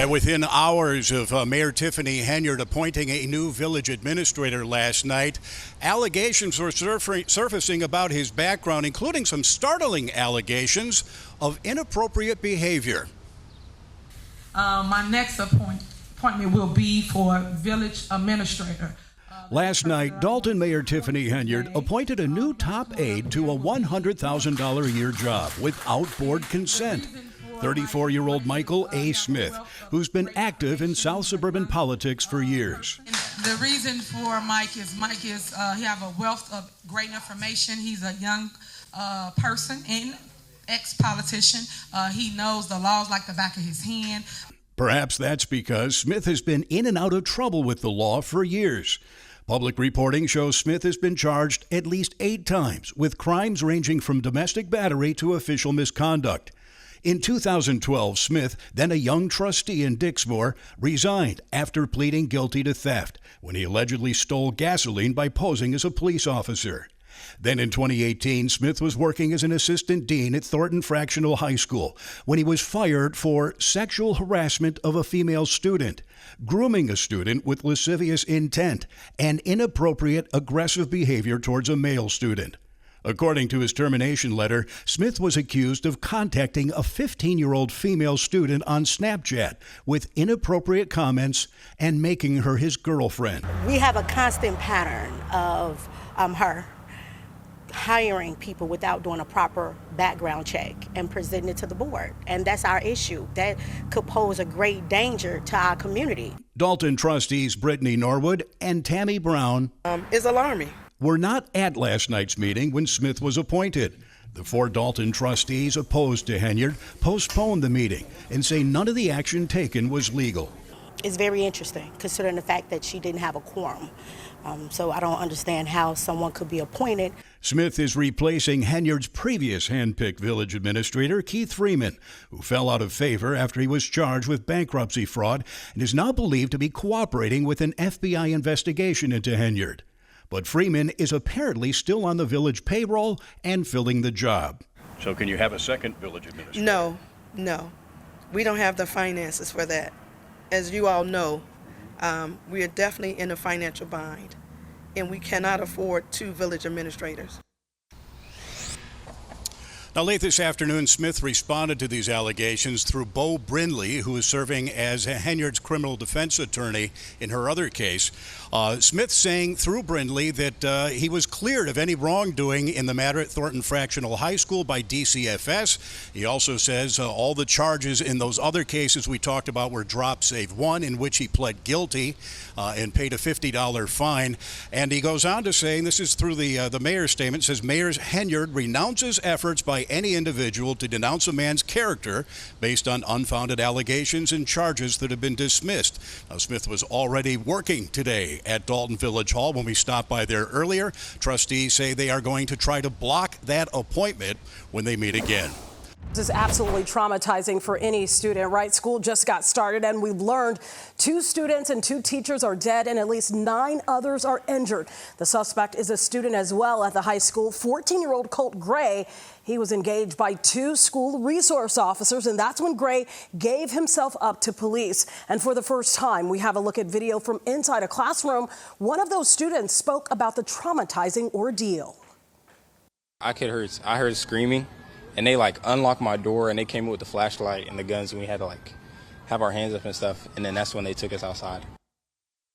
Yeah, within hours of Mayor Tiffany Henyard appointing a new village administrator last night, allegations were surfacing about his background, including some startling allegations of inappropriate behavior. My next appointment will be for village administrator. Last night, Dalton Mayor Tiffany Henyard appointed a new top aide to a $100,000 a year job without board consent. 34-year-old Michael A. Smith, who's been active in South suburban politics for years. The reason for Mike is he have a wealth of great information. He's a young person and ex-politician. He knows the laws like the back of his hand. Perhaps that's because Smith has been in and out of trouble with the law for years. Public reporting shows Smith has been charged at least 8 times with crimes ranging from domestic battery to official misconduct. In 2012, Smith, then a young trustee in Dixmoor, resigned after pleading guilty to theft when he allegedly stole gasoline by posing as a police officer. Then in 2018, Smith was working as an assistant dean at Thornton Fractional High School when he was fired for sexual harassment of a female student, grooming a student with lascivious intent, and inappropriate aggressive behavior towards a male student. According to his termination letter, Smith was accused of contacting a 15-year-old female student on Snapchat with inappropriate comments and making her his girlfriend. We have a constant pattern of her hiring people without doing a proper background check and presenting it to the board. And that's our issue. That could pose a great danger to our community. Dalton trustees Brittany Norwood and Tammy Brown is alarming. Were not at last night's meeting when Smith was appointed. The 4 Dalton trustees opposed to Henyard postponed the meeting and say none of the action taken was legal. It's very interesting considering the fact that she didn't have a quorum. So I don't understand how someone could be appointed. Smith is replacing Henyard's previous hand-picked village administrator, Keith Freeman, who fell out of favor after he was charged with bankruptcy fraud and is now believed to be cooperating with an FBI investigation into Henyard. But Freeman is apparently still on the village payroll and filling the job. So can you have a second village administrator? No. We don't have the finances for that. As you all know, we are definitely in a financial bind, and we cannot afford 2 village administrators. Now, late this afternoon, Smith responded to these allegations through Bo Brindley, who is serving as Henyard's criminal defense attorney in her other case. Smith saying through Brindley that he was cleared of any wrongdoing in the matter at Thornton Fractional High School by DCFS. He also says all the charges in those other cases we talked about were dropped, save one in which he pled guilty and paid a $50 fine. And he goes on to say, and this is through the mayor's statement, says Mayor Henyard renounces efforts by any individual to denounce a man's character based on unfounded allegations and charges that have been dismissed. Now, Smith was already working today at Dalton Village Hall when we stopped by there earlier. Trustees say they are going to try to block that appointment when they meet again. This is absolutely traumatizing for any student, right? School just got started and we've learned 2 students and 2 teachers are dead and at least 9 others are injured. The suspect is a student as well at the high school, 14-year-old Colt Gray. He was engaged by 2 school resource officers, and that's when Gray gave himself up to police. And for the first time, we have a look at video from inside a classroom. One of those students spoke about the traumatizing ordeal. I heard screaming. And they unlocked my door and they came in with the flashlight and the guns and we had to have our hands up and stuff. And then that's when they took us outside.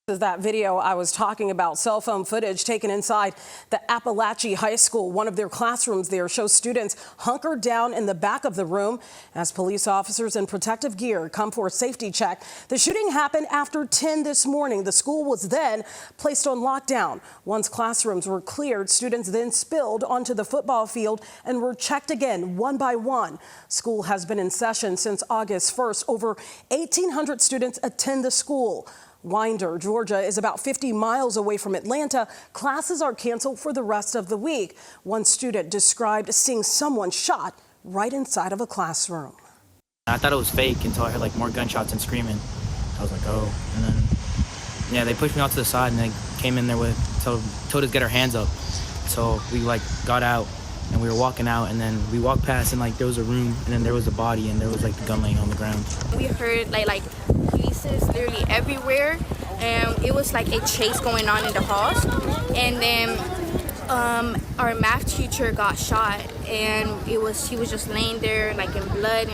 This is that video I was talking about, cell phone footage taken inside the Appalachia High School. One of their classrooms there shows students hunkered down in the back of the room as police officers in protective gear come for a safety check. The shooting happened after 10 this morning. The school was then placed on lockdown. Once classrooms were cleared, students then spilled onto the football field and were checked again one by one. School has been in session since August 1st. Over 1,800 students attend the school. Winder, Georgia is about 50 miles away from Atlanta. Classes are canceled for the rest of the week. One student described seeing someone shot right inside of a classroom. I thought it was fake until I heard more gunshots and screaming. I was like, oh. And then, yeah, they pushed me out to the side and they came in there told us to get our hands up. So we got out and we were walking out, and then we walked past, and like there was a room, and then there was a body, and there was like the gun laying on the ground. We heard like pieces literally everywhere, and it was like a chase going on in the halls, and then our math teacher got shot, and he was just laying there like in blood.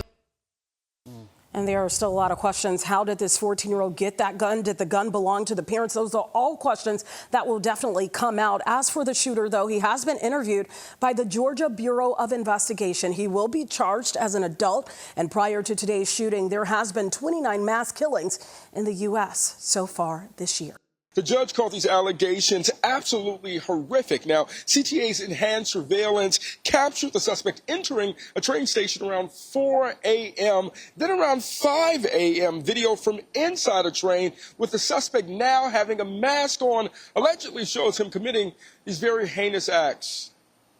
And there are still a lot of questions. How did this 14-year-old get that gun? Did the gun belong to the parents? Those are all questions that will definitely come out. As for the shooter, though, he has been interviewed by the Georgia Bureau of Investigation. He will be charged as an adult. And prior to today's shooting, there has been 29 mass killings in the U.S. so far this year. The judge called these allegations absolutely horrific. Now, CTA's enhanced surveillance captured the suspect entering a train station around 4 a.m., then around 5 a.m. Video from inside a train with the suspect now having a mask on allegedly shows him committing these very heinous acts.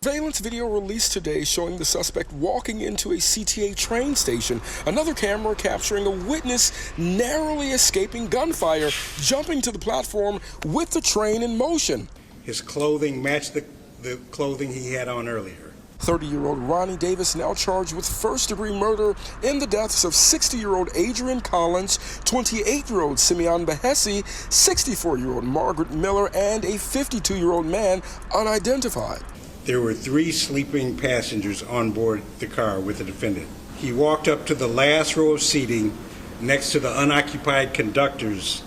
Surveillance video released today showing the suspect walking into a CTA train station. Another camera capturing a witness narrowly escaping gunfire, jumping to the platform with the train in motion. His clothing matched the clothing he had on earlier. 30-year-old Ronnie Davis now charged with first-degree murder in the deaths of 60-year-old Adrian Collins, 28-year-old Simeon Bahesi, 64-year-old Margaret Miller, and a 52-year-old man unidentified. There were 3 sleeping passengers on board the car with the defendant. He walked up to the last row of seating next to the unoccupied conductors,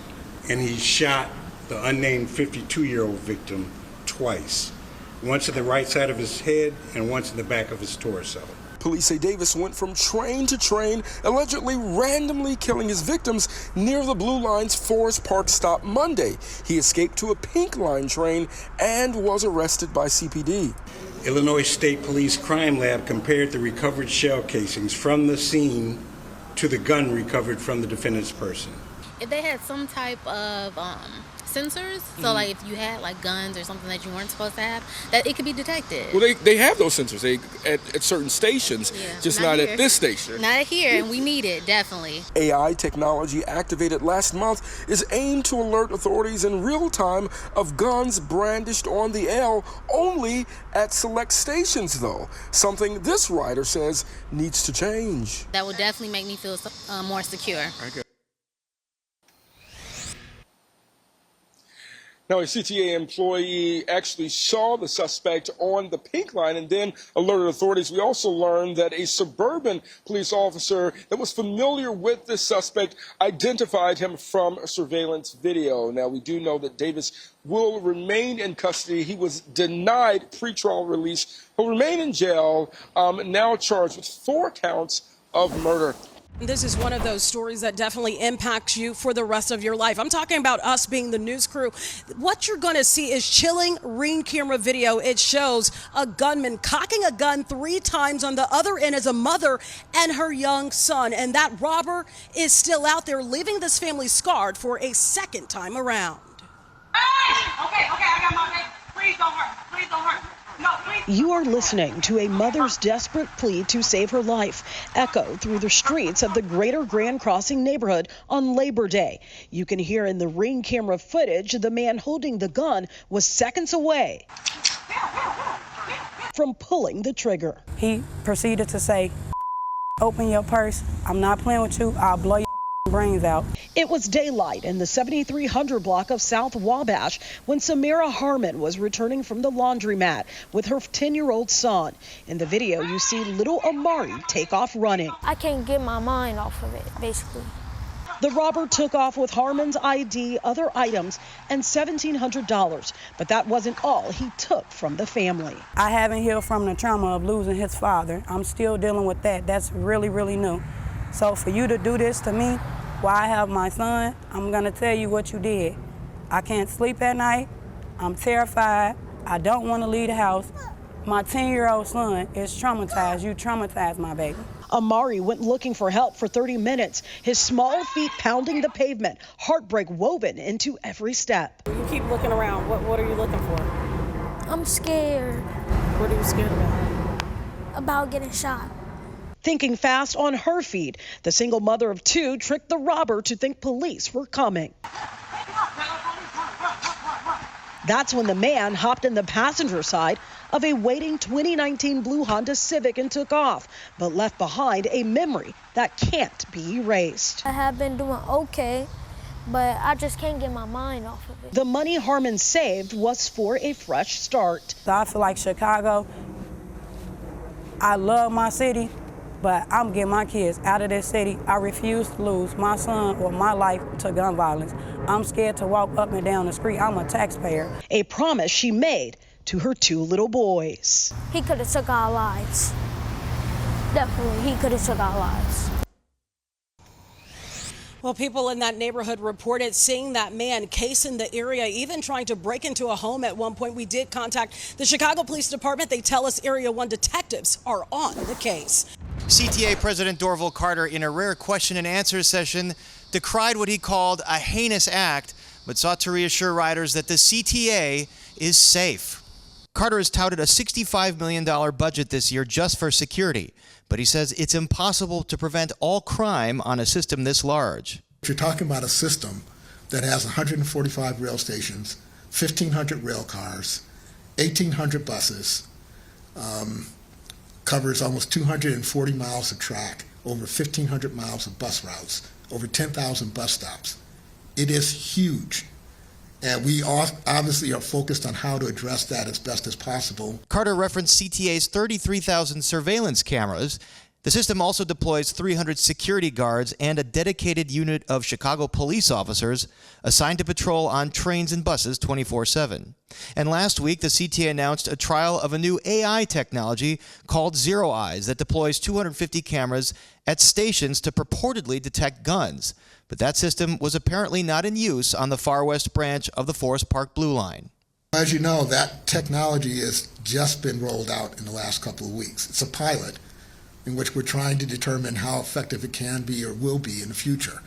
and he shot the unnamed 52-year-old victim twice, once in the right side of his head and once in the back of his torso. Police say Davis went from train to train, allegedly randomly killing his victims near the Blue Line's Forest Park stop Monday. He escaped to a Pink Line train and was arrested by CPD. Illinois State Police Crime Lab compared the recovered shell casings from the scene to the gun recovered from the defendant's person. If they had some type of sensors, so like if you had like guns or something that you weren't supposed to have, that it could be detected. Well, they have those sensors at certain stations, just not at this station. Not here, and we need it, definitely. AI technology activated last month is aimed to alert authorities in real time of guns brandished on the L, only at select stations though, something this writer says needs to change. That would definitely make me feel more secure. Okay. Now, a CTA employee actually saw the suspect on the Pink Line and then alerted authorities. We also learned that a suburban police officer that was familiar with this suspect identified him from a surveillance video. Now, we do know that Davis will remain in custody. He was denied pretrial release. He'll remain in jail, now charged with 4 counts of murder. This is one of those stories that definitely impacts you for the rest of your life. I'm talking about us being the news crew. What you're going to see is chilling Ring camera video. It shows a gunman cocking a gun 3 times. On the other end is a mother and her young son. And that robber is still out there, leaving this family scarred for a second time around. Okay, I got my baby. Please don't hurt. Please don't hurt. No, please. You are listening to a mother's desperate plea to save her life echo through the streets of the greater Grand Crossing neighborhood on Labor Day. You can hear in the Ring camera footage the man holding the gun was seconds away from pulling the trigger. He proceeded to say, "Open your purse. I'm not playing with you. I'll blow your brains out." It was daylight in the 7300 block of South Wabash when Samira Harmon was returning from the laundromat with her 10-year-old son. In the video, you see little Amari take off running. I can't get my mind off of it, basically. The robber took off with Harmon's ID, other items, and $1,700. But that wasn't all he took from the family. I haven't healed from the trauma of losing his father. I'm still dealing with that. That's really, really new. So for you to do this to me while I have my son, I'm gonna tell you what you did. I can't sleep at night. I'm terrified. I don't want to leave the house. My 10-year-old son is traumatized. You traumatized my baby. Amari went looking for help for 30 minutes, his small feet pounding the pavement, heartbreak woven into every step. You keep looking around. What are you looking for? I'm scared. What are you scared about? About getting shot. Thinking fast on her feet, the single mother of 2 tricked the robber to think police were coming. That's when the man hopped in the passenger side of a waiting 2019 blue Honda Civic and took off, but left behind a memory that can't be erased. I have been doing okay, but I just can't get my mind off of it. The money Harmon saved was for a fresh start. So I feel like Chicago, I love my city, but I'm getting my kids out of this city. I refuse to lose my son or my life to gun violence. I'm scared to walk up and down the street. I'm a taxpayer. A promise she made to her 2 little boys. He could have took our lives. Definitely, he could have took our lives. Well, people in that neighborhood reported seeing that man casing the area, even trying to break into a home at one point. We did contact the Chicago Police Department. They tell us Area 1 detectives are on the case. CTA President Dorval Carter, in a rare question and answer session, decried what he called a heinous act, but sought to reassure riders that the CTA is safe. Carter has touted a $65 million budget this year just for security, but he says it's impossible to prevent all crime on a system this large. You're talking about a system that has 145 rail stations, 1,500 rail cars, 1,800 buses, covers almost 240 miles of track, over 1,500 miles of bus routes, over 10,000 bus stops. It is huge. And we obviously are focused on how to address that as best as possible. Carter referenced CTA's 33,000 surveillance cameras. The system also deploys 300 security guards and a dedicated unit of Chicago police officers assigned to patrol on trains and buses 24/7. And last week, the CTA announced a trial of a new AI technology called Zero Eyes that deploys 250 cameras at stations to purportedly detect guns. But that system was apparently not in use on the Far West branch of the Forest Park Blue Line. As you know, that technology has just been rolled out in the last couple of weeks. It's a pilot in which we're trying to determine how effective it can be or will be in the future.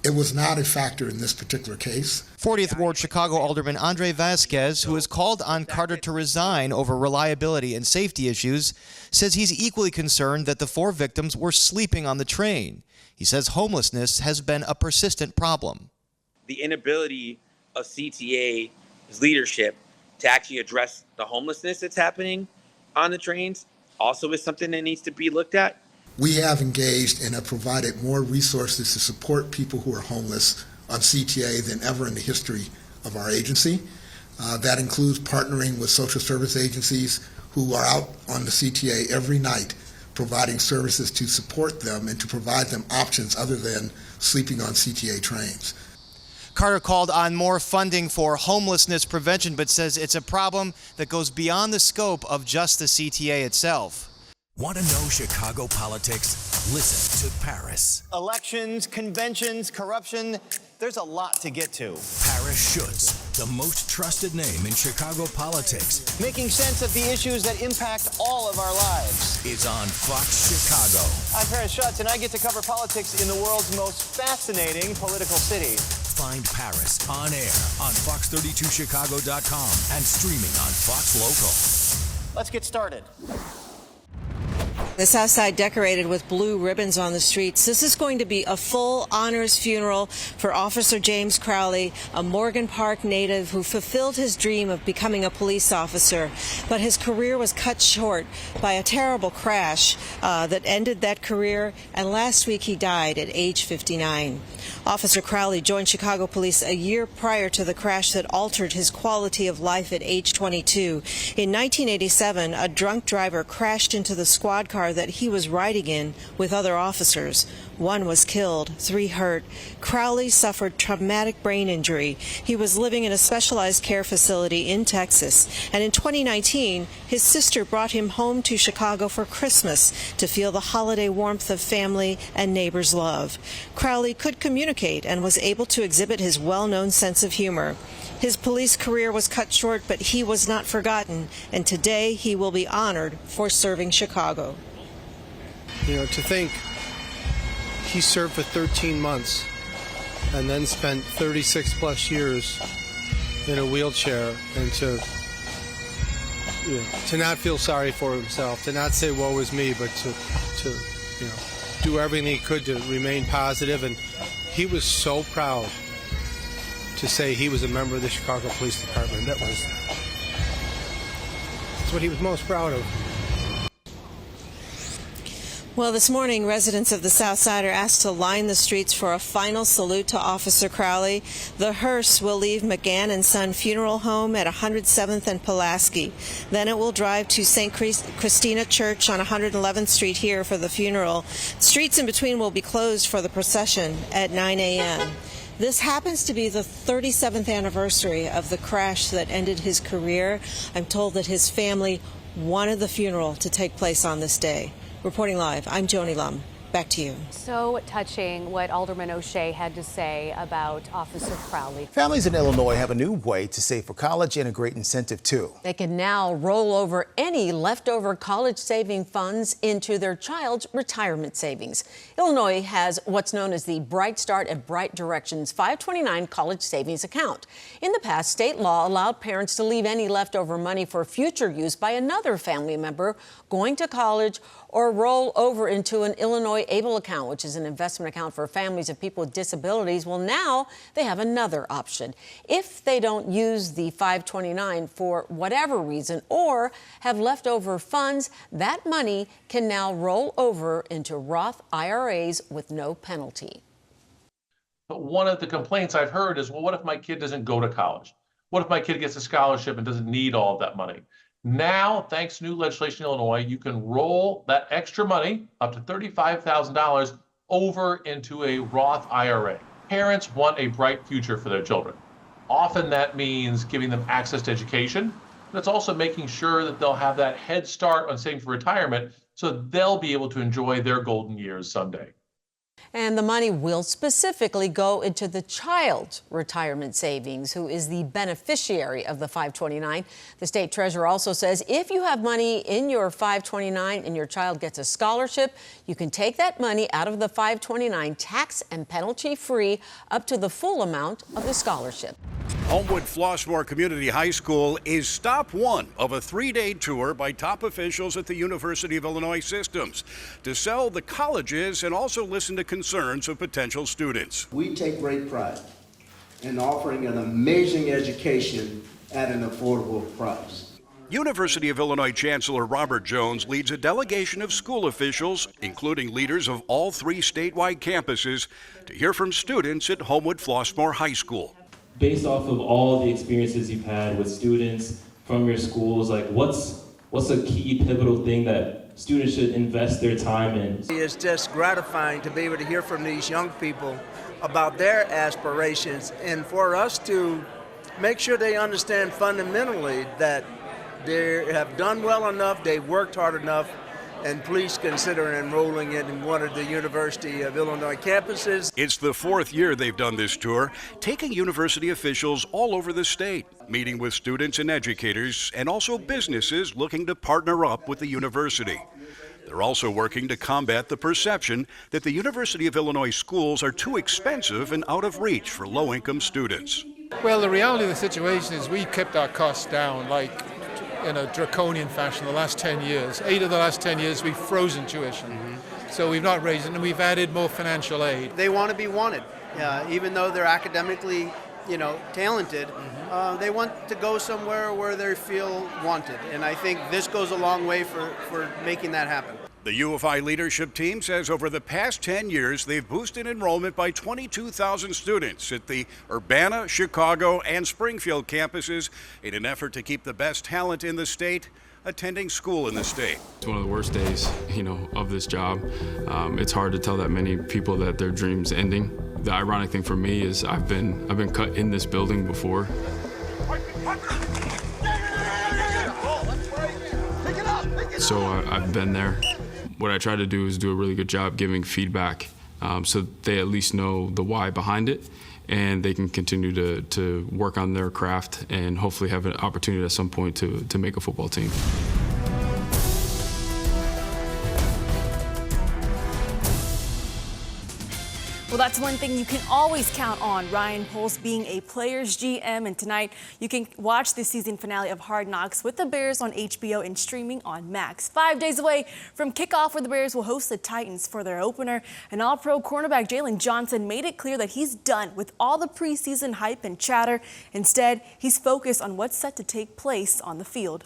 It was not a factor in this particular case. 40th Ward Chicago Alderman Andre Vasquez, who has called on Carter to resign over reliability and safety issues, says he's equally concerned that the 4 victims were sleeping on the train. He says homelessness has been a persistent problem. The inability of CTA's leadership to actually address the homelessness that's happening on the trains also is something that needs to be looked at. We have engaged and have provided more resources to support people who are homeless on CTA than ever in the history of our agency. That includes partnering with social service agencies who are out on the CTA every night, providing services to support them and to provide them options other than sleeping on CTA trains. Carter called on more funding for homelessness prevention, but says it's a problem that goes beyond the scope of just the CTA itself. Want to know Chicago politics? Listen to Paris. Elections, conventions, corruption, there's a lot to get to. Paris Schutz, the most trusted name in Chicago politics. Making sense of the issues that impact all of our lives. Is on Fox Chicago. I'm Paris Schutz, and I get to cover politics in the world's most fascinating political city. Find Paris on air on fox32chicago.com and streaming on Fox Local. Let's get started. The South Side decorated with blue ribbons on the streets. This is going to be a full honors funeral for Officer James Crowley, a Morgan Park native who fulfilled his dream of becoming a police officer. But his career was cut short by a terrible crash that ended that career, and last week he died at age 59. Officer Crowley joined Chicago Police a year prior to the crash that altered his quality of life at age 22. In 1987, a drunk driver crashed into the squad car that he was riding in with other officers. 1 was killed, 3 hurt. Crowley suffered traumatic brain injury. He was living in a specialized care facility in Texas, and in 2019, his sister brought him home to Chicago for Christmas to feel the holiday warmth of family and neighbors' love. Crowley could communicate and was able to exhibit his well-known sense of humor. His police career was cut short, but he was not forgotten, and today he will be honored for serving Chicago. You know, to think he served for 13 months and then spent 36 plus years in a wheelchair, and to not feel sorry for himself, to not say woe is me, but to do everything he could to remain positive. And he was so proud to say he was a member of the Chicago Police Department. That's what he was most proud of. Well, this morning, residents of the South Side are asked to line the streets for a final salute to Officer Crowley. The hearse will leave McGann and Son Funeral Home at 107th and Pulaski. Then it will drive to St. Christina Church on 111th Street here for the funeral. Streets in between will be closed for the procession at 9 a.m. This happens to be the 37th anniversary of the crash that ended his career. I'm told that his family wanted the funeral to take place on this day. Reporting live, I'm Joni Lum. Back to you. So touching what Alderman O'Shea had to say about Officer Crowley. Families in Illinois have a new way to save for college and a great incentive, too. They can now roll over any leftover college saving funds into their child's retirement savings. Illinois has what's known as the Bright Start and Bright Directions 529 college savings account. In the past, state law allowed parents to leave any leftover money for future use by another family member going to college or roll over into an Illinois ABLE account, which is an investment account for families of people with disabilities. Well, now they have another option. If they don't use the 529 for whatever reason or have leftover funds, that money can now roll over into Roth IRAs with no penalty. But one of the complaints I've heard is, well, what if my kid doesn't go to college? What if my kid gets a scholarship and doesn't need all of that money? Now, thanks to new legislation in Illinois, you can roll that extra money, up to $35,000, over into a Roth IRA. Parents want a bright future for their children. Often that means giving them access to education, but it's also making sure that they'll have that head start on saving for retirement so they'll be able to enjoy their golden years someday. And the money will specifically go into the child's retirement savings, who is the beneficiary of the 529. The state treasurer also says if you have money in your 529 and your child gets a scholarship, you can take that money out of the 529 tax and penalty free up to the full amount of the scholarship. Homewood Flossmoor Community High School is stop one of a 3-day tour by top officials at the University of Illinois Systems to sell the colleges and also listen to concerns of potential students. We take great pride in offering an amazing education at an affordable price. University of Illinois Chancellor Robert Jones leads a delegation of school officials, including leaders of all 3 statewide campuses, to hear from students at Homewood Flossmoor High School. Based off of all the experiences you've had with students from your schools, like what's a key pivotal thing that students should invest their time in? It's just gratifying to be able to hear from these young people about their aspirations and for us to make sure they understand fundamentally that they have done well enough, they've worked hard enough, and please consider enrolling in one of the University of Illinois campuses. It's the 4th year they've done this tour, taking university officials all over the state, meeting with students and educators, and also businesses looking to partner up with the university. They're also working to combat the perception that the University of Illinois schools are too expensive and out of reach for low-income students. Well, the reality of the situation is we've kept our costs down in a draconian fashion the last 10 years. 8 of the last 10 years we've frozen tuition. So we've not raised it, and we've added more financial aid. They want to be wanted, even though they're academically, talented. They want to go somewhere where they feel wanted, and I think this goes a long way for making that happen. The U of I leadership team says over the past 10 years, they've boosted enrollment by 22,000 students at the Urbana, Chicago, and Springfield campuses in an effort to keep the best talent in the state attending school in the state. It's one of the worst days, of this job. It's hard to tell that many people that their dream's ending. The ironic thing for me is I've been cut in this building before. So I've been there. What I try to do is do a really good job giving feedback so they at least know the why behind it, and they can continue to work on their craft and hopefully have an opportunity at some point to make a football team. Well, that's one thing you can always count on, Ryan Poles being a Players GM. And tonight, you can watch the season finale of Hard Knocks with the Bears on HBO and streaming on Max. 5 days away from kickoff, where the Bears will host the Titans for their opener. And All-Pro cornerback Jalen Johnson made it clear that he's done with all the preseason hype and chatter. Instead, he's focused on what's set to take place on the field.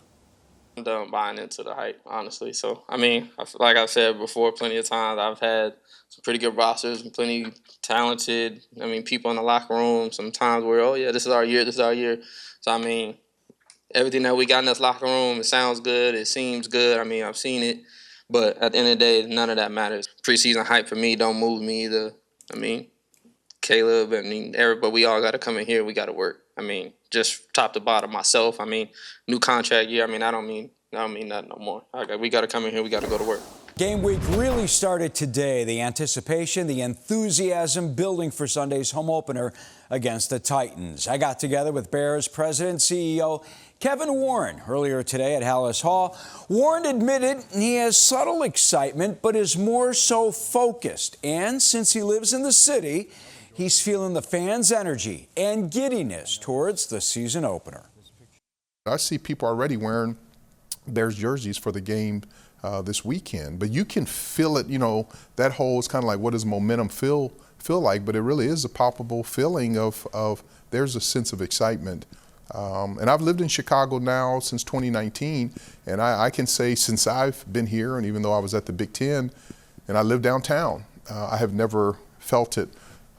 I'm done buying into the hype, honestly. So, I mean, like I've said before plenty of times, I've had some pretty good rosters and plenty talented, people in the locker room. Sometimes where, oh, yeah, this is our year, this is our year. So, I mean, everything that we got in this locker room, it sounds good, it seems good. I mean, I've seen it. But at the end of the day, none of that matters. Preseason hype for me don't move me either. I mean, Caleb, everybody, we all got to come in here. We got to work. Just top to bottom, myself. New contract year. I don't mean that no more. We got to come in here. We got to go to work. Game week really started today. The anticipation, the enthusiasm building for Sunday's home opener against the Titans. I got together with Bears President and CEO Kevin Warren earlier today at Hallis Hall. Warren admitted he has subtle excitement, but is more so focused. And since he lives in the city, he's feeling the fans' energy and giddiness towards the season opener. I see people already wearing Bears jerseys for the game this weekend, but you can feel it. That whole, it's kind of like, what does momentum feel like? But it really is a palpable feeling of there's a sense of excitement. And I've lived in Chicago now since 2019, and I can say since I've been here, and even though I was at the Big Ten and I live downtown, I have never felt it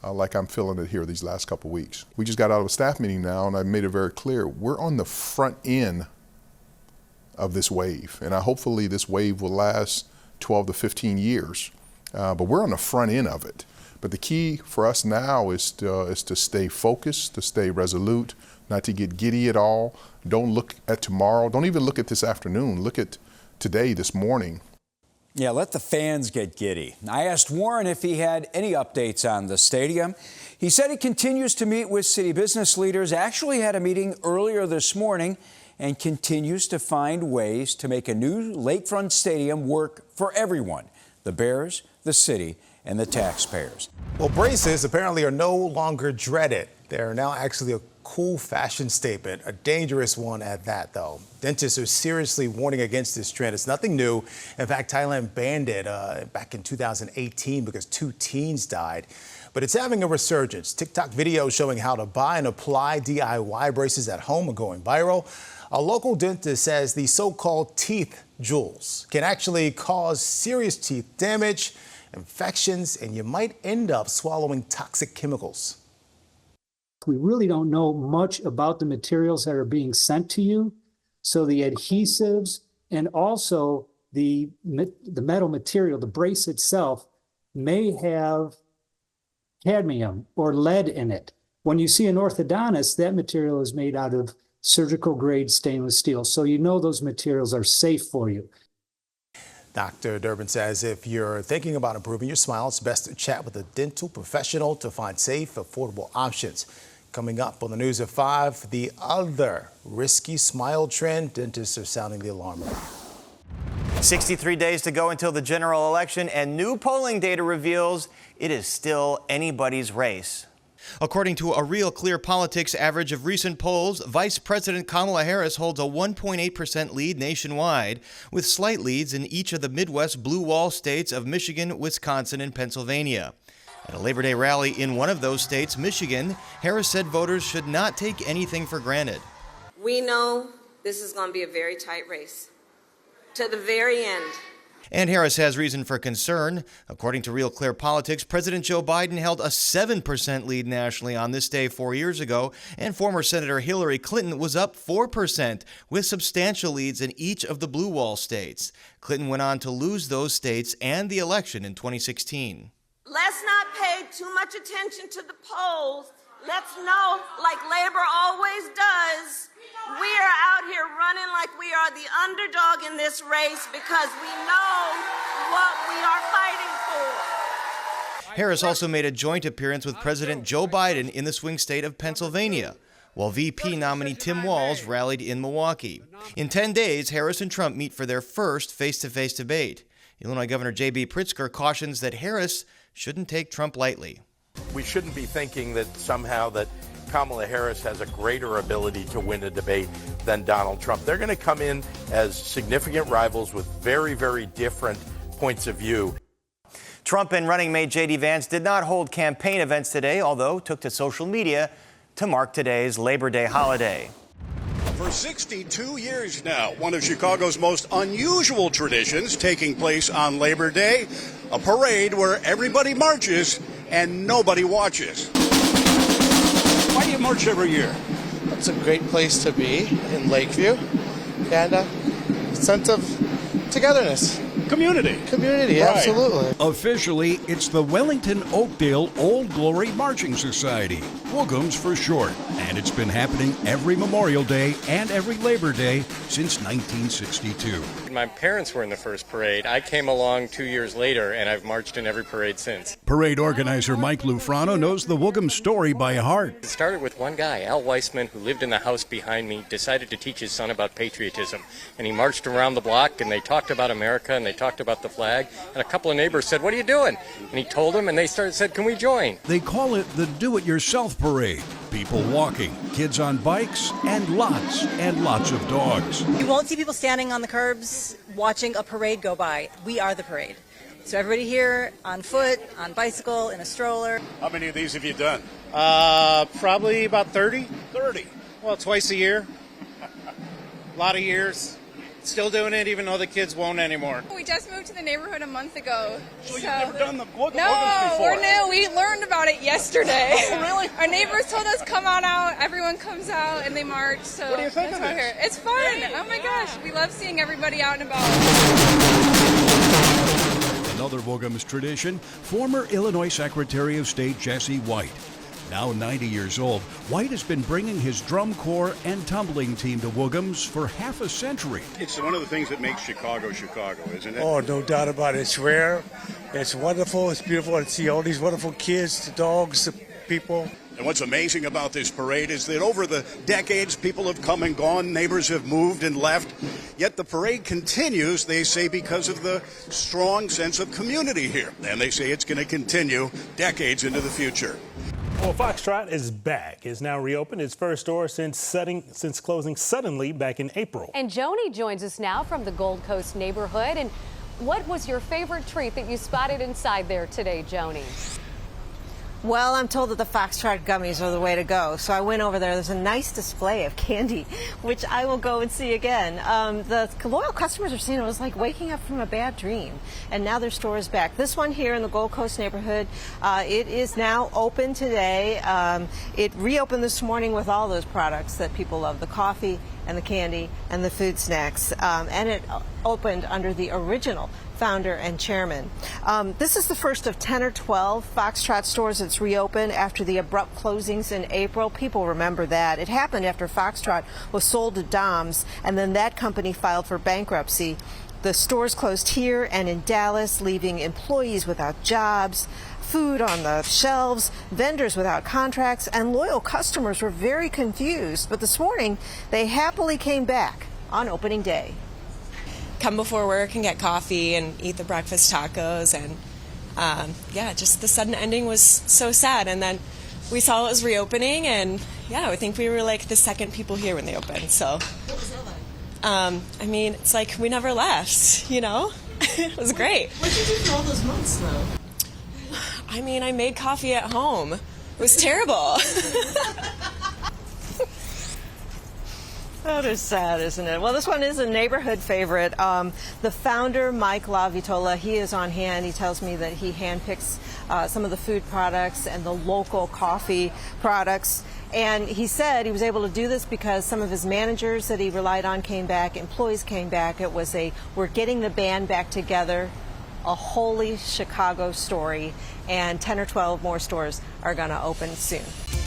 like I'm feeling it here these last couple weeks. We just got out of a staff meeting now, and I made it very clear, we're on the front end of this wave, and hopefully this wave will last 12 to 15 years, but we're on the front end of it. But the key for us now is to stay focused, to stay resolute, not to get giddy at all. Don't look at tomorrow. Don't even look at this afternoon. Look at today, this morning. Yeah, let the fans get giddy. I asked Warren if he had any updates on the stadium. He said he continues to meet with city business leaders, actually had a meeting earlier this morning, and continues to find ways to make a new lakefront stadium work for everyone, the Bears, the city, and the taxpayers. Well, braces apparently are no longer dreaded. They're now actually a cool fashion statement, a dangerous one at that, though. Dentists are seriously warning against this trend. It's nothing new. In fact, Thailand banned it back in 2018 because 2 teens died. But it's having a resurgence. TikTok videos showing how to buy and apply DIY braces at home are going viral. A local dentist says the so-called teeth jewels can actually cause serious teeth damage, infections, and you might end up swallowing toxic chemicals. We really don't know much about the materials that are being sent to you. So the adhesives and also the metal material, the brace itself, may have cadmium or lead in it. When you see an orthodontist, that material is made out of surgical grade stainless steel. So you know those materials are safe for you. Dr. Durbin says if you're thinking about improving your smile, it's best to chat with a dental professional to find safe, affordable options. Coming up on the news at 5, the other risky smile trend, dentists are sounding the alarm. 63 days to go until the general election, and new polling data reveals it is still anybody's race. According to a Real Clear Politics average of recent polls, Vice President Kamala Harris holds a 1.8% lead nationwide, with slight leads in each of the Midwest blue wall states of Michigan, Wisconsin, and Pennsylvania. At a Labor Day rally in one of those states, Michigan, Harris said voters should not take anything for granted. We know this is going to be a very tight race, to the very end. And Harris has reason for concern. According to Real Clear Politics, President Joe Biden held a 7% lead nationally on this day 4 years ago, and former Senator Hillary Clinton was up 4%, with substantial leads in each of the blue wall states. Clinton went on to lose those states and the election in 2016. Let's not pay too much attention to the polls. Let's know, like Labor always does, we are out here running like we are the underdog in this race because we know what we are fighting for. Harris also made a joint appearance with President Joe Biden in the swing state of Pennsylvania, while VP nominee Tim Walz rallied in Milwaukee. In 10 days, Harris and Trump meet for their first face-to-face debate. Illinois Governor J.B. Pritzker cautions that Harris shouldn't take Trump lightly. we shouldn't be thinking that somehow that Kamala Harris has a greater ability to win a debate than Donald Trump. They're going to come in as significant rivals with very, very different points of view. Trump and running mate J.D. Vance did not hold campaign events today, although took to social media to mark today's Labor Day holiday. For 62 years now, one of Chicago's most unusual traditions taking place on Labor Day, a parade where everybody marches and nobody watches. Why do you march every year? It's a great place to be in Lakeview, and a sense of togetherness. Community, right. Absolutely. Officially, it's the Wellington Oakdale Old Glory Marching Society, WOGMS for short, and it's been happening every Memorial Day and every Labor Day since 1962. My parents were in the first parade. I came along 2 years later, and I've marched in every parade since. Parade organizer Mike Lufrano knows the WOGMS story by heart. It started with one guy, Al Weissman, who lived in the house behind me, decided to teach his son about patriotism. And he marched around the block, and they talked about America, and they talked about the flag. And a couple of neighbors said, "What are you doing?" And he told them, and they said, "Can we join?" They call it the Do-It-Yourself Parade. People walking, kids on bikes, and lots of dogs. You won't see people standing on the curbs watching a parade go by. We are the parade. So everybody here on foot, on bicycle, in a stroller. How many of these have you done? Probably about 30. 30. Well, twice a year. A lot of years. Still doing it, even though the kids won't anymore. We just moved to the neighborhood a month ago. So you've never done the WOGMS No, before? we're new. We learned about it yesterday. Oh, really? Our neighbors told us, come on out. Everyone comes out and they march. So What do you think of that's why this? we're here. It's fun. Oh my gosh. We love seeing everybody out and about. Another WOGMS tradition, former Illinois Secretary of State Jesse White. Now 90 years old, White has been bringing his drum corps and tumbling team to WOGMS for half a century. It's one of the things that makes Chicago, Chicago, isn't it? Oh, no doubt about it. It's rare. It's wonderful. It's beautiful to see all these wonderful kids, the dogs, the people. And what's amazing about this parade is that over the decades, people have come and gone, neighbors have moved and left, yet the parade continues, they say, because of the strong sense of community here. And they say it's going to continue decades into the future. Well, Foxtrot is back. It's now reopened its first store since closing suddenly back in April. And Joni joins us now from the Gold Coast neighborhood. And what was your favorite treat that you spotted inside there today, Joni? Well, I'm told that the Foxtrot gummies are the way to go, so I went over there. There's a nice display of candy, which I will go and see again. The loyal customers are saying it was like waking up from a bad dream, and now their store is back. This one here in the Gold Coast neighborhood, it is now open today. It reopened this morning with all those products that people love, the coffee and the candy and the food snacks, and it opened under the original founder and chairman. This is the first of 10 or 12 Foxtrot stores that's reopened after the abrupt closings in April. People remember that. It happened after Foxtrot was sold to Dom's, and then that company filed for bankruptcy. The stores closed here and in Dallas, leaving employees without jobs, food on the shelves, vendors without contracts, and loyal customers were very confused. But this morning, they happily came back on opening day. Come before work and get coffee and eat the breakfast tacos, and yeah, just the sudden ending was so sad. And then we saw it was reopening, and yeah, I think we were like the second people here when they opened. So What was that like? I mean, it's like we never left, you know. It was great. What did you do for all those months, though? I mean, I made coffee at home. It was terrible. That is sad, isn't it? Well, this one is a neighborhood favorite. The founder, Mike LaVitola, he is on hand. He tells me that he handpicks some of the food products and the local coffee products. And he said he was able to do this because some of his managers that he relied on came back, employees came back. It was we're getting the band back together, a wholly Chicago story, and 10 or 12 more stores are going to open soon.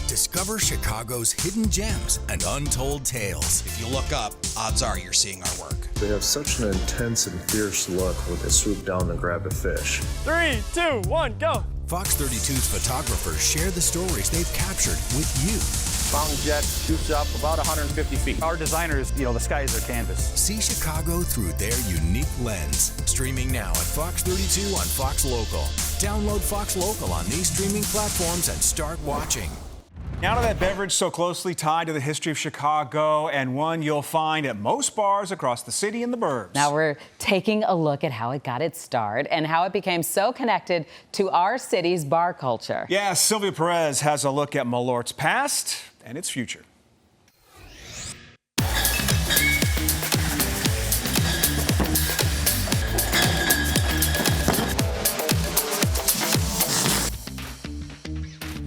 Discover Chicago's hidden gems and untold tales. If you look up, odds are you're seeing our work. They have such an intense and fierce look when they swoop down to grab a fish. 3, 2, 1, go! Fox 32's photographers share the stories they've captured with you. Fountain jet shoots up about 150 feet. Our designers, the sky is their canvas. See Chicago through their unique lens. Streaming now at Fox 32 on Fox Local. Download Fox Local on these streaming platforms and start watching. Now to that beverage so closely tied to the history of Chicago, and one you'll find at most bars across the city and the burbs. Now we're taking a look at how it got its start and how it became so connected to our city's bar culture. Yeah, Sylvia Perez has a look at Malort's past and its future.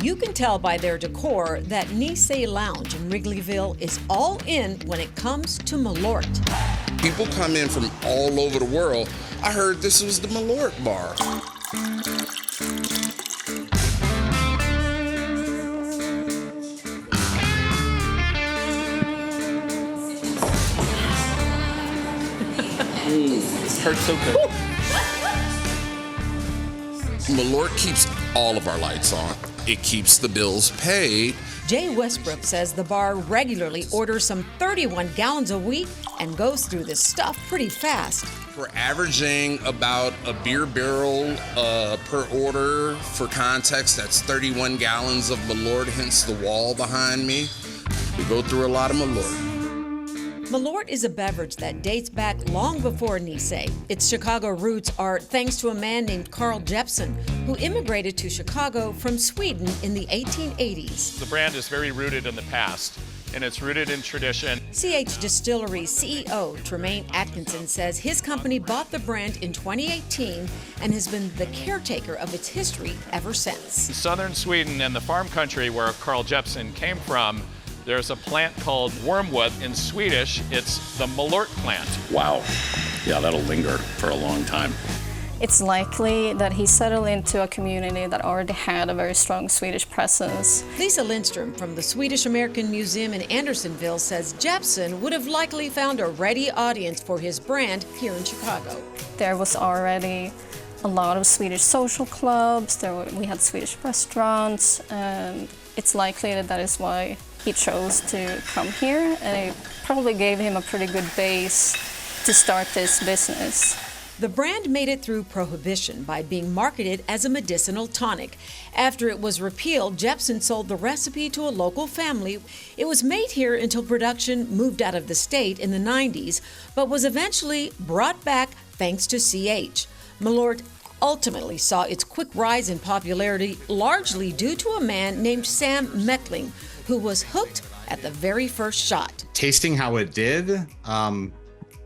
You can tell by their decor that Nice Lounge in Wrigleyville is all in when it comes to Malort. People come in from all over the world. I heard this was the Malort bar. This hurts so good. Malort keeps all of our lights on. It keeps the bills paid. Jay Westbrook says the bar regularly orders some 31 gallons a week and goes through this stuff pretty fast. We're averaging about a beer barrel per order. For context, that's 31 gallons of Malort, hence the wall behind me. We go through a lot of Malort. Malort is a beverage that dates back long before Nice. Its Chicago roots are thanks to a man named Carl Jeppson, who immigrated to Chicago from Sweden in the 1880s. The brand is very rooted in the past, and it's rooted in tradition. CH Distillery CEO Tremaine Atkinson says his company bought the brand in 2018 and has been the caretaker of its history ever since. In southern Sweden and the farm country where Carl Jeppson came from, there's a plant called wormwood. In Swedish, it's the Malort plant. Wow. Yeah, that'll linger for a long time. It's likely that he settled into a community that already had a very strong Swedish presence. Lisa Lindstrom from the Swedish American Museum in Andersonville says Jeppson would have likely found a ready audience for his brand here in Chicago. There was already a lot of Swedish social clubs, we had Swedish restaurants, and it's likely that is why he chose to come here, and it probably gave him a pretty good base to start this business. The brand made it through Prohibition by being marketed as a medicinal tonic. After it was repealed, Jeppson sold the recipe to a local family. It was made here until production moved out of the state in the 90s, but was eventually brought back thanks to CH. Malort ultimately saw its quick rise in popularity largely due to a man named Sam Meckling, who was hooked at the very first shot. Tasting how it did,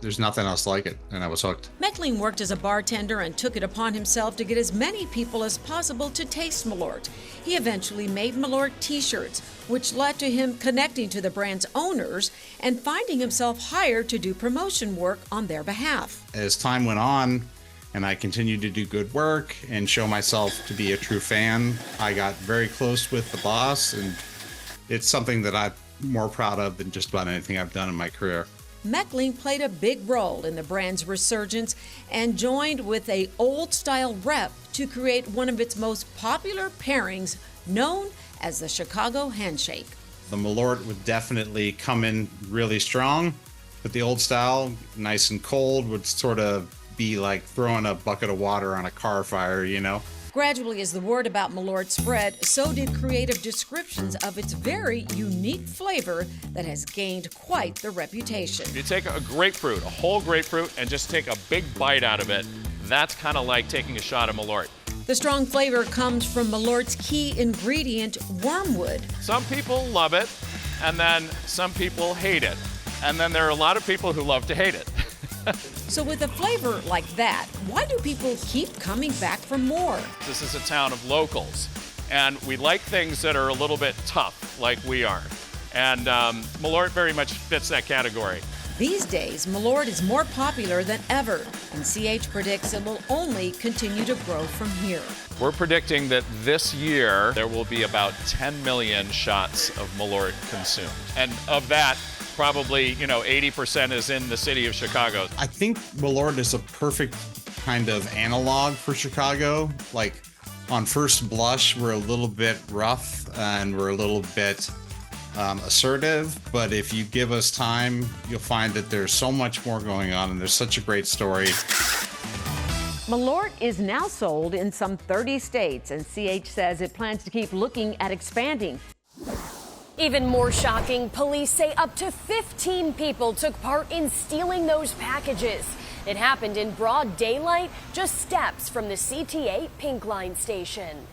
there's nothing else like it, and I was hooked. Meckling worked as a bartender and took it upon himself to get as many people as possible to taste Malort. He eventually made Malort t-shirts, which led to him connecting to the brand's owners and finding himself hired to do promotion work on their behalf. As time went on, and I continued to do good work and show myself to be a true fan, I got very close with the boss, and it's something that I'm more proud of than just about anything I've done in my career. Meckling played a big role in the brand's resurgence and joined with an old-style rep to create one of its most popular pairings, known as the Chicago Handshake. The Malort would definitely come in really strong, but the old style, nice and cold, would sort of be like throwing a bucket of water on a car fire, you know? Gradually, as the word about Malort spread, so did creative descriptions of its very unique flavor that has gained quite the reputation. If you take a grapefruit, a whole grapefruit, and just take a big bite out of it, that's kind of like taking a shot of Malort. The strong flavor comes from Malort's key ingredient, wormwood. Some people love it, and then some people hate it. And then there are a lot of people who love to hate it. So with a flavor like that, why do people keep coming back for more? This is a town of locals, and we like things that are a little bit tough, like we are. And Malort very much fits that category. These days, Malort is more popular than ever, and CH predicts it will only continue to grow from here. We're predicting that this year there will be about 10 million shots of Malort consumed. And of that, probably, 80% is in the city of Chicago. I think Malort is a perfect kind of analog for Chicago. Like, on first blush, we're a little bit rough and we're a little bit assertive, but if you give us time, you'll find that there's so much more going on, and there's such a great story. Malort is now sold in some 30 states, and CH says it plans to keep looking at expanding. Even more shocking, police say up to 15 people took part in stealing those packages. It happened in broad daylight, just steps from the CTA Pink Line station.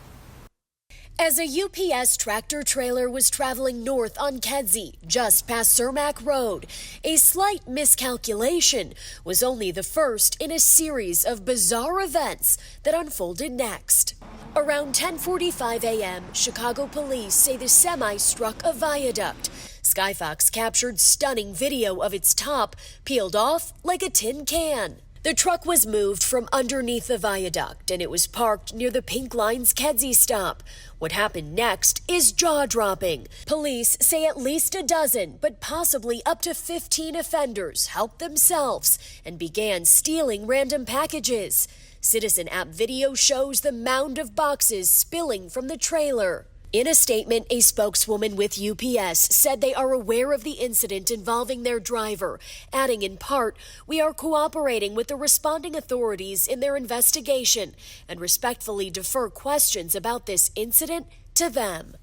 As a UPS tractor trailer was traveling north on Kedzie, just past Cermak Road, a slight miscalculation was only the first in a series of bizarre events that unfolded next. Around 10:45 a.m., Chicago police say the semi struck a viaduct. Skyfox captured stunning video of its top peeled off like a tin can. The truck was moved from underneath the viaduct, and it was parked near the Pink Line's Kedzie stop. What happened next is jaw-dropping. Police say at least a dozen, but possibly up to 15 offenders helped themselves and began stealing random packages. Citizen app video shows the mound of boxes spilling from the trailer. In a statement, a spokeswoman with UPS said they are aware of the incident involving their driver, adding in part, "We are cooperating with the responding authorities in their investigation and respectfully defer questions about this incident to them."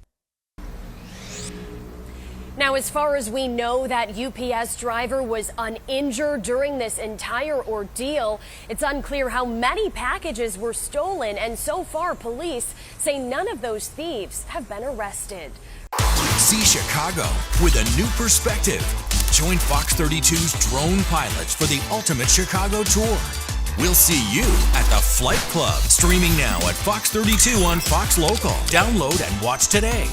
Now, as far as we know, that UPS driver was uninjured during this entire ordeal. It's unclear how many packages were stolen, and so far, police say none of those thieves have been arrested. See Chicago with a new perspective. Join Fox 32's drone pilots for the ultimate Chicago tour. We'll see you at the Flight Club, streaming now at Fox 32 on Fox Local. Download and watch today.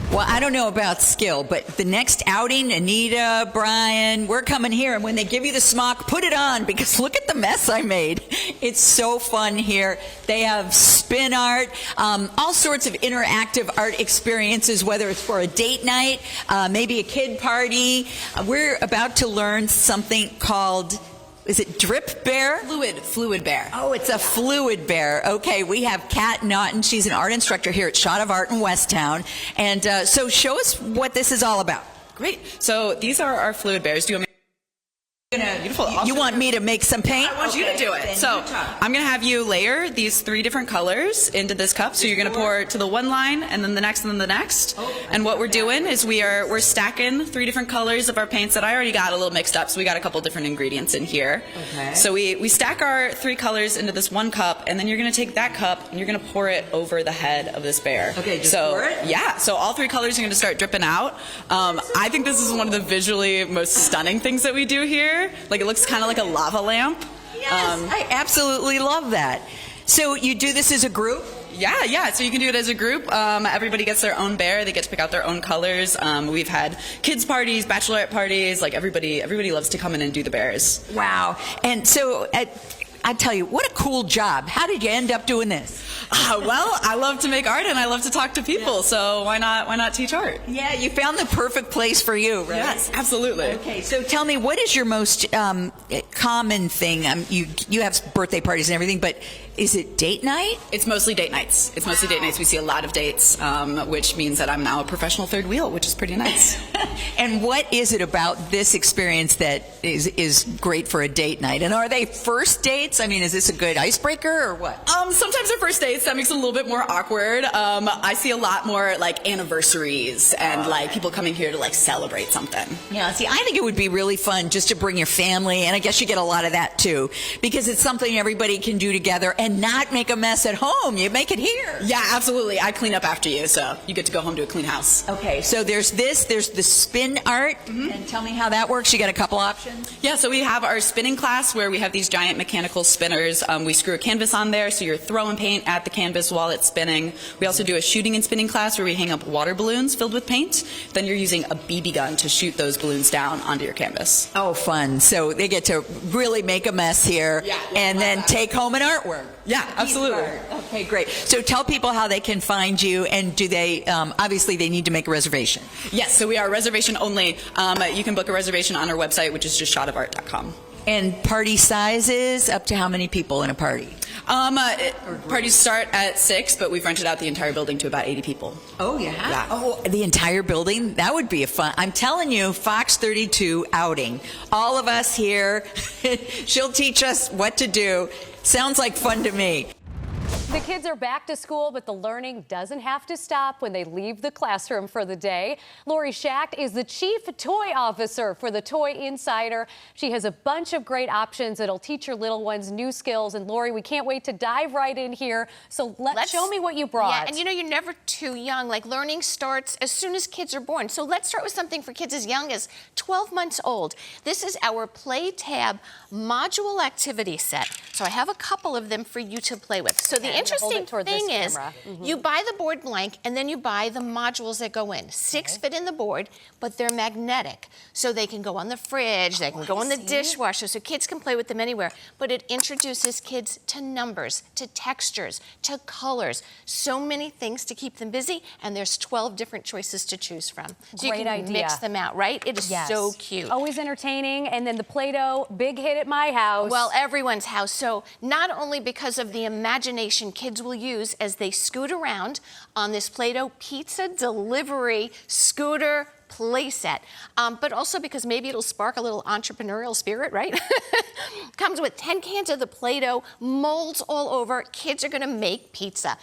Well, I don't know about skill, but the next outing, Anita, Brian, we're coming here. And when they give you the smock, put it on, because look at the mess I made. It's so fun here. They have spin art, all sorts of interactive art experiences, whether it's for a date night, maybe a kid party. We're about to learn something called... Is it drip bear? Fluid bear. Oh, it's a fluid bear. Okay, we have Kat Naughton. She's an art instructor here at Shot of Art in Westtown. And so show us what this is all about. Great. So these are our fluid bears. Do you want me? Beautiful. You want me to make some paint? I want you to do it. So I'm going to have you layer these 3 different colors into this cup. So you're going to pour to the one line, and then the next, and then the next. And what we're doing is we're stacking 3 different colors of our paints that I already got a little mixed up. So we got a couple different ingredients in here. Okay. So we stack our 3 colors into this one cup, and then you're going to take that cup and you're going to pour it over the head of this bear. Okay, just pour it? Yeah. So all 3 colors are going to start dripping out. I think this is one of the visually most stunning things that we do here. Like, it looks kind of like a lava lamp. Yes, I absolutely love that. So you do this as a group? Yeah. So you can do it as a group. Everybody gets their own bear. They get to pick out their own colors. We've had kids parties, bachelorette parties. Like, everybody loves to come in and do the bears. Wow. And so I tell you, what a cool job. How did you end up doing this? Well, I love to make art and I love to talk to people, so why not teach art? Yeah, you found the perfect place for you, right? Yes, absolutely. Okay, so tell me, what is your most common thing? You have birthday parties and everything, but is it date night? It's mostly date nights. We see a lot of dates, which means that I'm now a professional third wheel, which is pretty nice. And what is it about this experience that is great for a date night? And are they first dates? I mean, is this a good icebreaker or what? Sometimes they're first dates. That makes it a little bit more awkward. I see a lot more like anniversaries and like people coming here to like celebrate something. Yeah, see, I think it would be really fun just to bring your family, and I guess you get a lot of that too, because it's something everybody can do together and not make a mess at home. You make it here. Yeah, absolutely. I clean up after you, so you get to go home to a clean house. Okay, so there's the spin art, and tell me how that works. You got a couple options? Yeah, so we have our spinning class where we have these giant mechanical spinners. We screw a canvas on there, so you're throwing paint at the canvas while it's spinning. We also do a shooting and spinning class where we hang up water balloons filled with paint. Then you're using a BB gun to shoot those balloons down onto your canvas. Oh, fun. So they get to really make a mess here and then take home an artwork. Yeah, absolutely. Okay, great. So tell people how they can find you, and do they, obviously they need to make a reservation. Yes, so we are reservation only. You can book a reservation on our website, which is just shotofart.com. And party sizes, up to how many people in a party? Parties start at 6, but we've rented out the entire building to about 80 people. Oh, yeah? Oh, the entire building? That would be a fun. I'm telling you, Fox 32 outing. All of us here. She'll teach us what to do. Sounds like fun to me. The kids are back to school, but the learning doesn't have to stop when they leave the classroom for the day. Lori Schacht is the chief toy officer for the Toy Insider. She has a bunch of great options that'll teach your little ones new skills. And Lori, we can't wait to dive right in here. So let's show me what you brought. Yeah, and you know, you're never too young. Like, learning starts as soon as kids are born. So let's start with something for kids as young as 12 months old. This is our Play Tab module activity set. So I have a couple of them for you to play with. So the interesting thing is, you buy the board blank and then you buy the modules that go in. 6 fit in the board, but they're magnetic. So they can go on the fridge, they can go in the dishwasher, so kids can play with them anywhere. But it introduces kids to numbers, to textures, to colors. So many things to keep them busy, and there's 12 different choices to choose from. So Great you can idea. Mix them out, right? It is so cute. Always entertaining. And then the Play-Doh, big hit at my house. Well, everyone's house. So not only because of the imagination kids will use as they scoot around on this Play-Doh pizza delivery scooter playset, but also because maybe it'll spark a little entrepreneurial spirit, right? Comes with 10 cans of the Play-Doh, molds all over. Kids are gonna make pizza.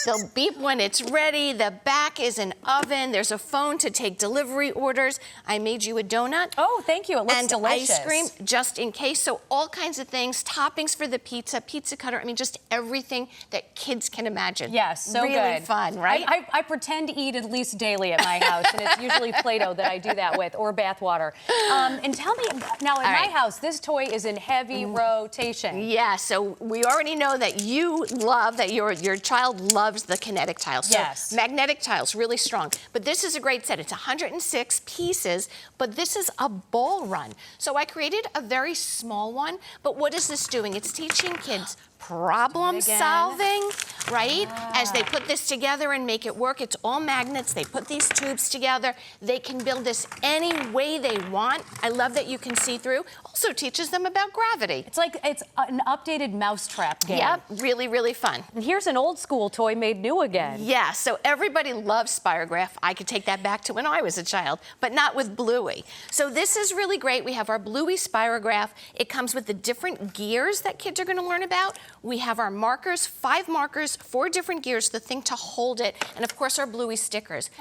They'll beep when it's ready. The back is an oven. There's a phone to take delivery orders. I made you a donut. Oh, thank you. It looks delicious. Ice cream, just in case. So all kinds of things, toppings for the pizza, pizza cutter. I mean, just everything that kids can imagine. Yes, so really good. Fun, right? I pretend to eat at least daily at my house, and it's usually Play-Doh that I do that with, or bath water. And tell me, now in my house, this toy is in heavy rotation. Yeah, so we already know that you love, that your child loves the kinetic tiles. So yes. Magnetic tiles, really strong. But this is a great set. It's 106 pieces, but this is a ball run. So I created a very small one, but what is this doing? It's teaching kids problem solving, right? As they put this together and make it work. It's all magnets. They put these tubes together. They can build this any way they want. I love that you can see through. Also teaches them about gravity. It's like it's an updated mousetrap game. Yep, really, really fun. And here's an old school toy made new again. Yeah, so everybody loves Spirograph. I could take that back to when I was a child, but not with Bluey. So this is really great. We have our Bluey Spirograph. It comes with the different gears that kids are going to learn about. We have our markers, 5 markers, 4 different gears, the thing to hold it, and of course our Bluey stickers.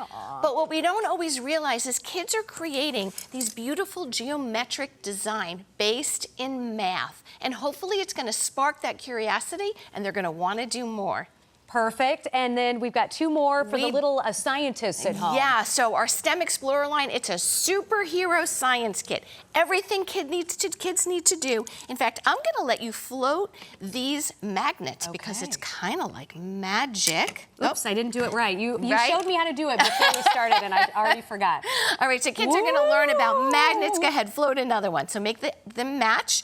But what we don't always realize is kids are creating these beautiful geometric design based in math. And hopefully it's going to spark that curiosity and they're going to want to do more. Perfect. And then we've got 2 more for the little scientists at home. Yeah, so our STEM Explorer line, it's a superhero science kit. Everything kids need to do. In fact, I'm going to let you float these magnets because it's kind of like magic. Oops, I didn't do it right. You showed me how to do it before we started, and I already forgot. All right, so kids are going to learn about magnets. Go ahead, float another one. So make them match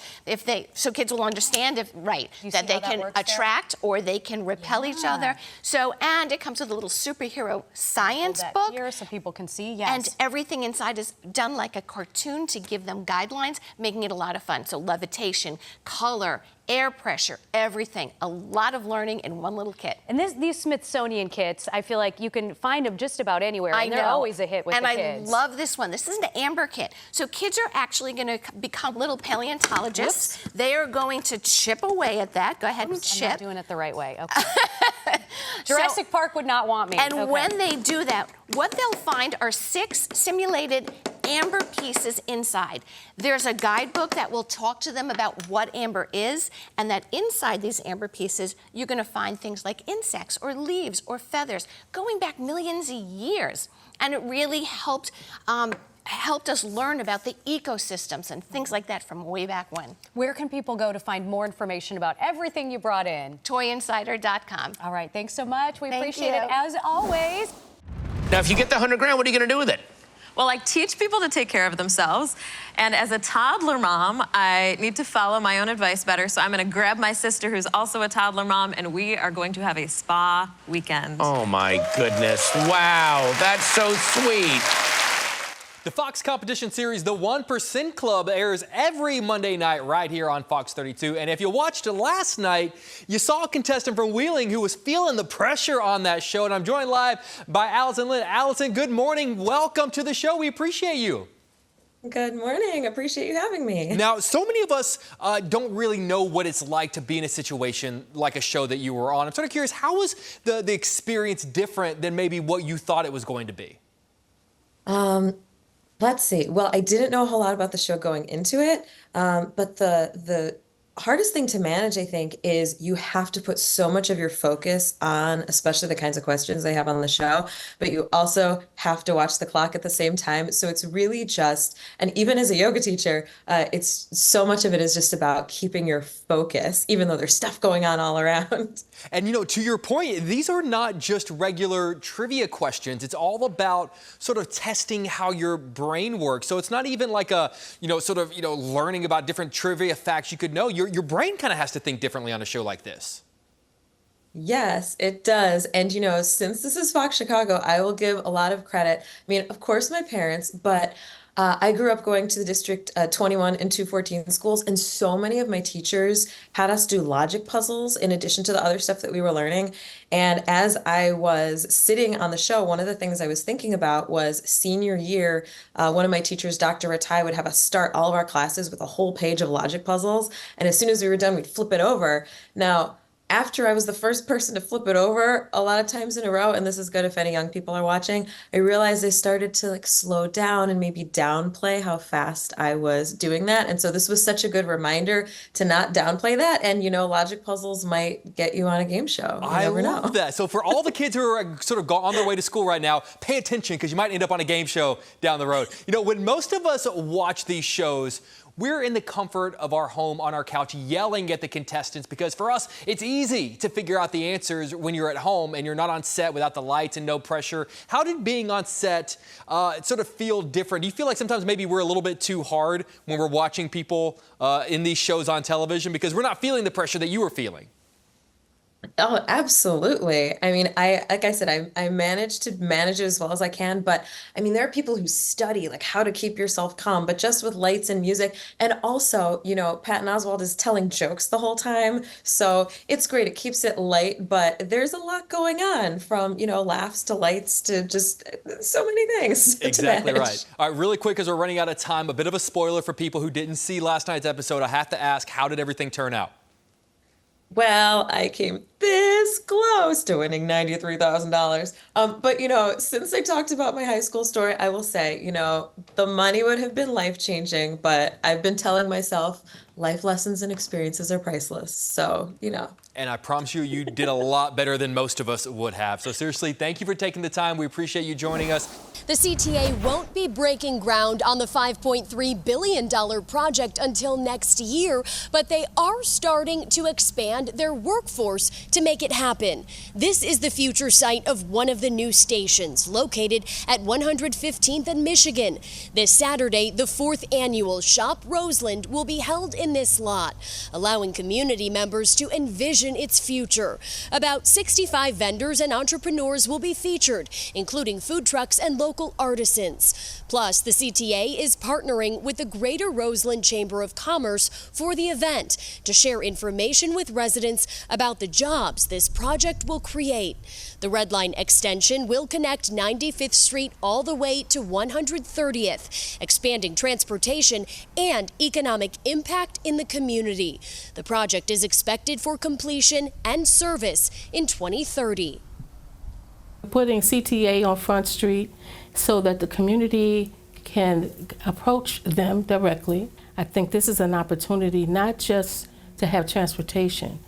so kids will understand that they can attract or they can repel each other. So, and it comes with a little superhero science book. Here so people can see, yes. And everything inside is done like a cartoon to give them guidelines, making it a lot of fun. So levitation, color, air pressure, everything. A lot of learning in one little kit. And these Smithsonian kits, I feel like you can find them just about anywhere. I And know. they're always a hit with the kids. And I love this one. This is an amber kit. So kids are actually going to become little paleontologists. Whoops. They are going to chip away at that. Go ahead and chip. I'm not doing it the right way. Okay. Jurassic Park would not want me. And when they do that, what they'll find are 6 simulated amber pieces inside. There's a guidebook that will talk to them about what amber is, and that inside these amber pieces, you're going to find things like insects or leaves or feathers going back millions of years. And it really helped us learn about the ecosystems and things like that from way back when. Where can people go to find more information about everything you brought in? ToyInsider.com. All right, thanks so much. We Thank appreciate you. it as always. Now, if you get the $100 grand, what are you going to do with it? Well, I teach people to take care of themselves. And as a toddler mom, I need to follow my own advice better. So I'm going to grab my sister, who's also a toddler mom, and we are going to have a spa weekend. Oh, my goodness. Wow, that's so sweet. The Fox competition series, The 1% Club, airs every Monday night right here on Fox 32. And if you watched it last night, you saw a contestant from Wheeling who was feeling the pressure on that show. And I'm joined live by Allison Lynn. Allison, good morning. Welcome to the show. We appreciate you. Good morning. Appreciate you having me. Now, so many of us don't really know what it's like to be in a situation like a show that you were on. I'm sort of curious, how was the experience different than maybe what you thought it was going to be? Let's see. Well, I didn't know a whole lot about the show going into it, but the hardest thing to manage, I think, is you have to put so much of your focus on, especially the kinds of questions they have on the show, but you also have to watch the clock at the same time. So it's really just, and even as a yoga teacher, it's so much of it is just about keeping your focus, even though there's stuff going on all around. And, you know, to your point, these are not just regular trivia questions. It's all about sort of testing how your brain works. So it's not even like a, learning about different trivia facts you could know. Your brain kind of has to think differently on a show like this. Yes, it does. And, since this is Fox Chicago, I will give a lot of credit. I mean, of course, my parents, but I grew up going to the District 21 and 214 schools, and so many of my teachers had us do logic puzzles in addition to the other stuff that we were learning. And as I was sitting on the show, one of the things I was thinking about was senior year, one of my teachers, Dr. Ratai, would have us start all of our classes with a whole page of logic puzzles. And as soon as we were done, we'd flip it over. Now, after I was the first person to flip it over a lot of times in a row, and this is good if any young people are watching, I realized I started to slow down and maybe downplay how fast I was doing that. And so this was such a good reminder to not downplay that. And, logic puzzles might get you on a game show. You never know. I love that. So for all the kids who are sort of on their way to school right now, pay attention because you might end up on a game show down the road. When most of us watch these shows, we're in the comfort of our home on our couch yelling at the contestants because for us, it's easy to figure out the answers when you're at home and you're not on set without the lights and no pressure. How did being on set sort of feel different? Do you feel like sometimes maybe we're a little bit too hard when we're watching people in these shows on television because we're not feeling the pressure that you were feeling? Oh, absolutely. I mean, like I said, I manage to manage it as well as I can, but I mean, there are people who study how to keep yourself calm, but just with lights and music. And also, Patton Oswalt is telling jokes the whole time. So it's great. It keeps it light, but there's a lot going on from, laughs to lights to just so many things. Exactly right. All right, really quick, because we're running out of time, a bit of a spoiler for people who didn't see last night's episode. I have to ask, how did everything turn out? Well, I came this close to winning $93,000. But, since I talked about my high school story, I will say, the money would have been life-changing, but I've been telling myself life lessons and experiences are priceless. So, And I promise you, you did a lot better than most of us would have. So seriously, thank you for taking the time. We appreciate you joining us. The CTA won't be breaking ground on the $5.3 billion project until next year, but they are starting to expand their workforce to make it happen. This is the future site of one of the new stations located at 115th and Michigan. This Saturday, the 4th annual Shop Roseland will be held in this lot, allowing community members to envision its future. About 65 vendors and entrepreneurs will be featured, including food trucks and local artisans. Plus, the CTA is partnering with the Greater Roseland Chamber of Commerce for the event to share information with residents about the jobs this project will create. The Red Line extension will connect 95th Street all the way to 130th, expanding transportation and economic impact in the community. The project is expected for completion and service in 2030. Putting CTA on Front Street so that the community can approach them directly. I think this is an opportunity not just to have transportation,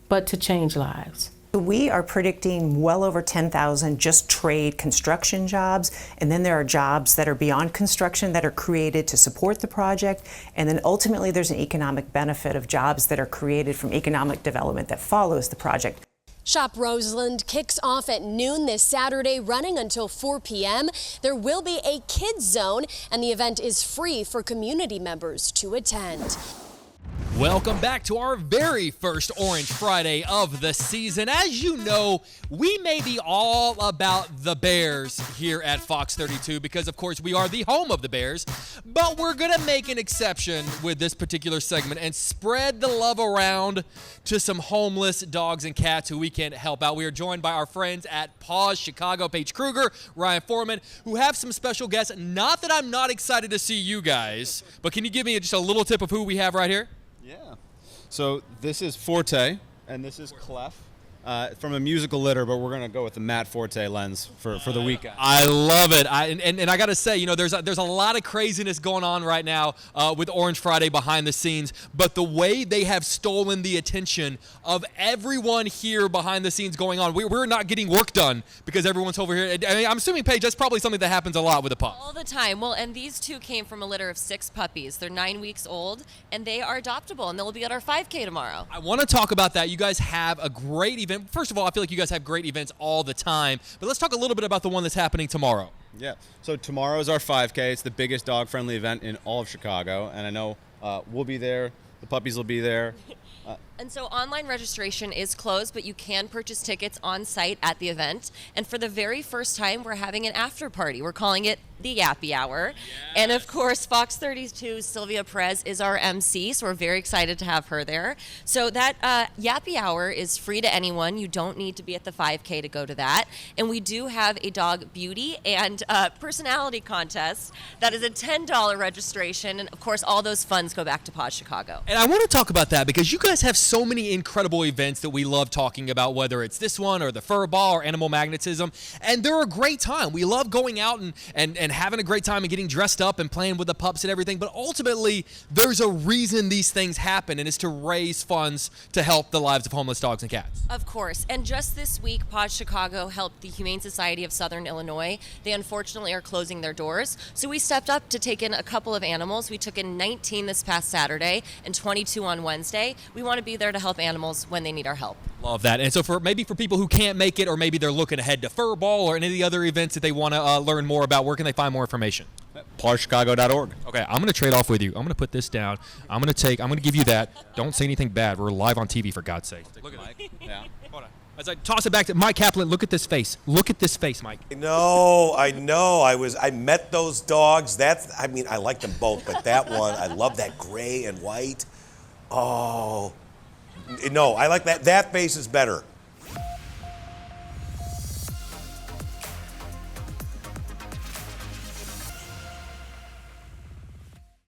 but to change lives. We are predicting well over 10,000 just trade construction jobs, and then there are jobs that are beyond construction that are created to support the project, and then ultimately there's an economic benefit of jobs that are created from economic development that follows the project. Shop Roseland kicks off at noon this Saturday, running until 4 p.m. There will be a kids zone, and the event is free for community members to attend. Welcome back to our very first Orange Friday of the season. As you know, we may be all about the Bears here at Fox 32 because, of course, we are the home of the Bears. But we're going to make an exception with this particular segment and spread the love around to some homeless dogs and cats who we can help out. We are joined by our friends at Paws Chicago, Paige Kruger, Ryan Foreman, who have some special guests. Not that I'm not excited to see you guys, but can you give me just a little tip of who we have right here? Yeah. So this is Forte, and this is Clef. From a musical litter, but we're going to go with the Matt Forte lens for the weekend. I love it. And I got to say, there's a lot of craziness going on right now with Orange Friday behind the scenes, but the way they have stolen the attention of everyone here behind the scenes going on, we're not getting work done because everyone's over here. I mean, I'm assuming, Paige, that's probably something that happens a lot with the pup. All the time. Well, and these two came from a litter of 6 puppies. They're 9 weeks old, and they are adoptable, and they'll be at our 5K tomorrow. I want to talk about that. You guys have a great event. First of all, I feel like you guys have great events all the time, but let's talk a little bit about the one that's happening tomorrow. Yeah. So tomorrow is our 5K. It's the biggest dog-friendly event in all of Chicago, and I know we'll be there. The puppies will be there. And so online registration is closed, but you can purchase tickets on site at the event. And for the very first time, we're having an after party. We're calling it the Yappy Hour. Yes. And of course, Fox 32's Sylvia Perez is our MC, so we're very excited to have her there. So that Yappy Hour is free to anyone. You don't need to be at the 5K to go to that. And we do have a dog beauty and personality contest that is a $10 registration. And of course, all those funds go back to Paws Chicago. And I want to talk about that because you guys have so many incredible events that we love talking about, whether it's this one or the fur ball or animal magnetism, and they're a great time. We love going out and having a great time and getting dressed up and playing with the pups and everything, but ultimately there's a reason these things happen, and it's to raise funds to help the lives of homeless dogs and cats. Of course, and just this week, Paws Chicago helped the Humane Society of Southern Illinois. They unfortunately are closing their doors, so we stepped up to take in a couple of animals. We took in 19 this past Saturday and 22 on Wednesday. We want to be there to help animals when they need our help. Love that. And so for people who can't make it, or maybe they're looking ahead to fur ball or any of the other events that they want to learn more about, where can they find more information? PawsChicago.org. Okay, I'm going to trade off with you. I'm going to put this down. I'm going to give you that. Don't say anything bad. We're live on TV, for God's sake. Look at Mike. Yeah. Hold on. As I toss it back to Mike Kaplan, look at this face. Look at this face, Mike. No, I know. I met those dogs. I like them both, but that one, I love that gray and white. Oh, no, I like that. That face is better.